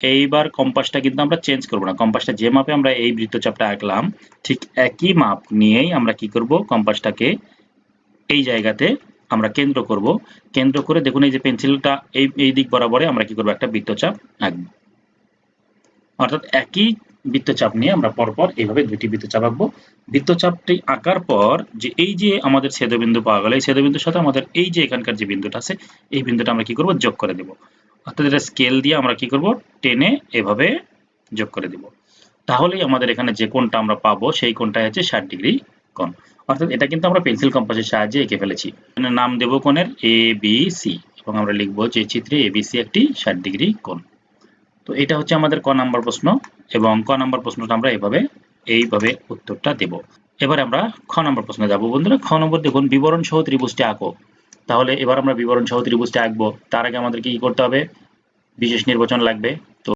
এইবার কম্পাসটা কিন্তু আমরা চেঞ্জ করব না। কম্পাসটা যে মাপে আমরা এই বৃত্তচাপটা আঁকলাম ঠিক একই মাপ নিয়েই আমরা কি করব, কম্পাসটাকে এই জায়গাতে আমরা কেন্দ্র করব। কেন্দ্র করে দেখুন এই যে পেন্সিলটা এই দিক বরাবরে আমরা কি করব, একটা বৃত্তচাপ আঁকব। অর্থাৎ একই বৃত্তচাপ নিয়ে আমরা পরপর এইভাবে দুটি বৃত্তচাপ আঁকবো। বৃত্তচাপটি আঁকার পর যে এই যে আমাদের ছেদবিন্দু পাওয়া গেল, এই ছেদবিন্দুর সাথে আমাদের এই যে এখানকার যে বিন্দুটা আছে এই বিন্দুটা আমরা কি করব, যোগ করে দেব। অর্থাৎ এটা স্কেল দিয়ে আমরা কি করব, টেনে এভাবে যোগ করে দেব। তাহলেই আমাদের এখানে যে কোণটা আমরা পাবো সেই কোণটা হচ্ছে 60 ডিগ্রি কোণ। অর্থাৎ এটা কিন্তু আমরা পেন্সিল কম্পাসের সাহায্যে এঁকে ফেলেছি। এখানে নাম দেব কোণের ABC এবং আমরা লিখব যে চিত্রে ABC একটি 60 ডিগ্রি কোণ। তো এটা হচ্ছে আমাদের ক নাম্বার প্রশ্ন এবং ক নাম্বার প্রশ্নটা আমরা এইভাবে উত্তরটা দেব। এবার আমরা খ নাম্বার প্রশ্নে যাব বন্ধুরা। খ নম্বর দেখুন, বিবরণ সহ ত্রিভুজটি আঁকো। তাহলে এবার আমরা বিবরণ সহ ত্রিভুজটি আঁকবো। তার আগে আমাদের কি করতে হবে, বিশেষ নির্বাচন লাগবে। তো